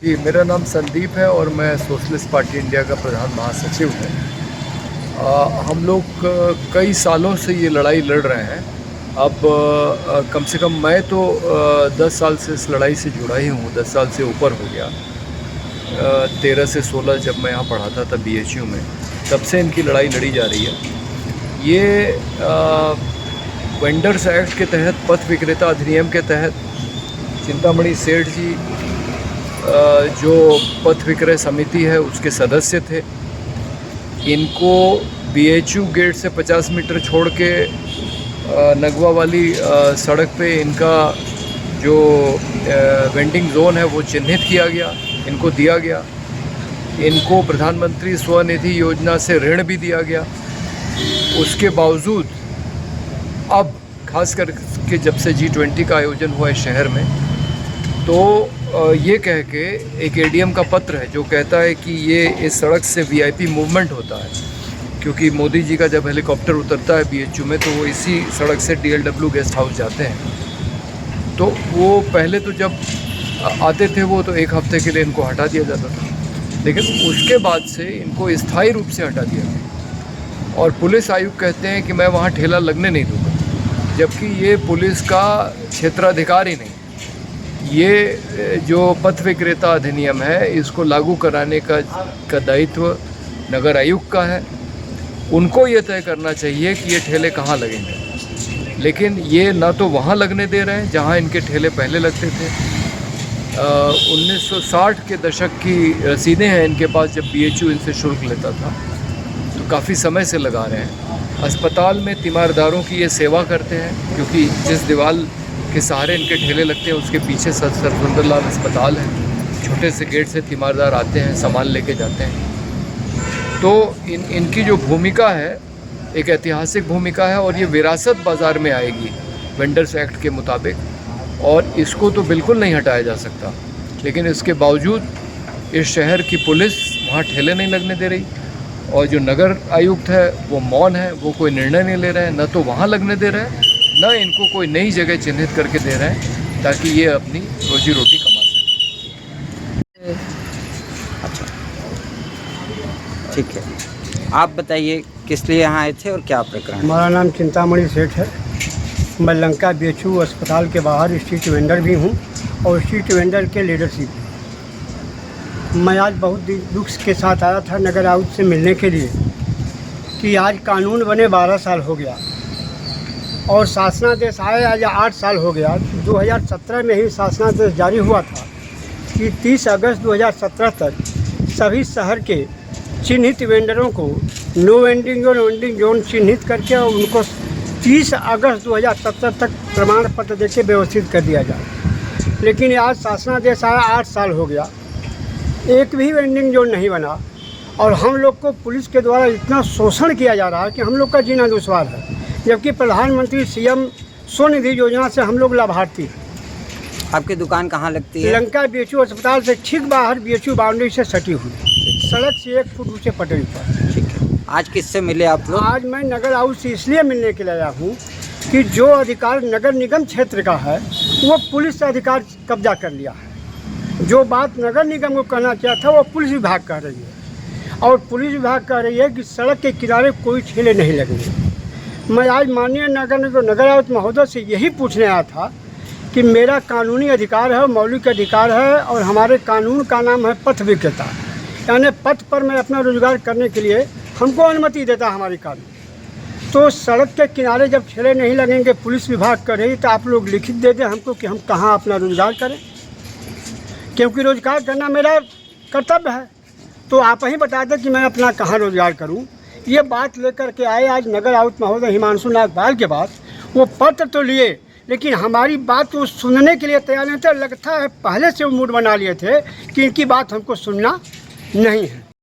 जी, मेरा नाम संदीप है और मैं सोशलिस्ट पार्टी इंडिया का प्रधान महासचिव हूँ। हम लोग कई सालों से ये लड़ाई लड़ रहे हैं। अब कम से कम मैं तो 10 साल से इस लड़ाई से जुड़ा ही हूँ, 10 साल से ऊपर हो गया। 13 से 16 जब मैं यहाँ पढ़ाता था BHU में, तब से इनकी लड़ाई लड़ी जा रही है। ये वेंडर्स एक्ट के तहत, पथ विक्रेता अधिनियम के तहत चिंतामणि सेठ जी जो पथ विक्रय समिति है उसके सदस्य थे। इनको BHU गेट से 50 मीटर छोड़ के नगवा वाली सड़क पे इनका जो वेंडिंग जोन है वो चिन्हित किया गया, इनको दिया गया। इनको प्रधानमंत्री स्वनिधि योजना से ऋण भी दिया गया। उसके बावजूद अब खास करके जब से G20 का आयोजन हुआ है शहर में, तो ये कह के एक ADM का पत्र है जो कहता है कि ये इस सड़क से VIP मूवमेंट होता है, क्योंकि मोदी जी का जब हेलीकॉप्टर उतरता है BHU में तो वो इसी सड़क से DLW गेस्ट हाउस जाते हैं। तो वो पहले तो जब आते थे वो तो एक हफ्ते के लिए इनको हटा दिया जाता था, लेकिन उसके बाद से इनको स्थायी रूप से हटा दिया गया। और पुलिस आयुक्त कहते हैं कि मैं वहाँ ठेला लगने नहीं दूँगा, जबकि ये पुलिस का क्षेत्राधिकार ही नहीं। ये जो पथ विक्रेता अधिनियम है इसको लागू कराने का दायित्व नगर आयुक्त का है। उनको ये तय करना चाहिए कि ये ठेले कहाँ लगेंगे, लेकिन ये ना तो वहाँ लगने दे रहे हैं जहाँ इनके ठेले पहले लगते थे। 1960 के दशक की रसीदें हैं इनके पास, जब BHU इनसे शुल्क लेता था, तो काफ़ी समय से लगा रहे हैं। अस्पताल में तीमारदारों की ये सेवा करते हैं, क्योंकि जिस दीवार के सहारे इनके ठेले लगते हैं उसके पीछे सर सुंदरलाल अस्पताल है। छोटे से गेट से तीमारदार आते हैं, सामान लेके जाते हैं। तो इनकी जो भूमिका है एक ऐतिहासिक भूमिका है, और ये विरासत बाज़ार में आएगी वेंडर्स एक्ट के मुताबिक, और इसको तो बिल्कुल नहीं हटाया जा सकता। लेकिन इसके बावजूद इस शहर की पुलिस वहाँ ठेले नहीं लगने दे रही, और जो नगर आयुक्त है वो मौन है, वो कोई निर्णय नहीं ले रहे हैं। न तो वहाँ लगने दे रहे हैं, न इनको कोई नई जगह चिन्हित करके दे रहे हैं ताकि ये अपनी रोजी रोटी कमा सकें। अच्छा, ठीक है, आप बताइए किस लिए यहाँ आए थे और क्या प्रकरण? हमारा नाम चिंतामणि सेठ है। मैं लंका BHU अस्पताल के बाहर स्ट्रीट वेंडर भी हूँ और स्ट्रीट वेंडर के लीडरशिप भी। मैं आज बहुत दुख के साथ आया था नगर आयुक्त से मिलने के लिए कि आज कानून बने 12 साल हो गया और शासनादेश आए आज 8 साल हो गया। 2017 में ही शासनादेश जारी हुआ था कि 30 अगस्त 2017 तक सभी शहर के चिन्हित वेंडरों को नो वेंडिंग जोन चिन्हित करके और उनको 30 अगस्त 2017 तक प्रमाण पत्र देके व्यवस्थित कर दिया जाए। लेकिन आज शासनादेश आया 8 साल हो गया, एक भी वेंडिंग जोन नहीं बना, और हम लोग को पुलिस के द्वारा इतना शोषण किया जा रहा है कि हम लोग का जीना दुश्वार है। जबकि प्रधानमंत्री CM स्वनिधि योजना से हम लोग लाभार्थी हैं। आपकी दुकान कहाँ लगती है? लंका BHU अस्पताल से ठीक बाहर BHU बाउंड्री से सटी हुई, सड़क से 1 फुट ऊँचे पटरी पर। ठीक है, आज किससे मिले आप लोग? आज मैं नगर आयुक्त से इसलिए मिलने के लिए आया हूँ कि जो अधिकार नगर निगम क्षेत्र का है वो पुलिस से अधिकार कब्जा कर लिया है। जो बात नगर निगम को कहना चाहिए था वो पुलिस विभाग कह रही है, और पुलिस विभाग कह रही है कि सड़क के किनारे कोई ठेले नहीं लगेंगे। मैं आज माननीय नगर आयुक्त महोदय से यही पूछने आया था कि मेरा कानूनी अधिकार है, मौलिक अधिकार है, और हमारे कानून का नाम है पथ विक्रेता, यानी पथ पर मैं अपना रोजगार करने के लिए हमको अनुमति देता हमारी कानून। तो सड़क के किनारे जब ठेले नहीं लगेंगे, पुलिस विभाग कर रही, तो आप लोग लिखित दे दें हमको कि हम कहाँ अपना रोजगार करें, क्योंकि रोजगार करना मेरा कर्तव्य है। तो आप ही बता दें कि मैं अपना कहाँ रोजगार करूँ। ये बात लेकर के आए आज नगर आयुक्त महोदय हिमांशु नागपाल के बाद। वो पत्र तो लिए, लेकिन हमारी बात वो सुनने के लिए तैयार नहीं थे। लगता है पहले से वो मूड बना लिए थे कि इनकी बात हमको सुनना नहीं है।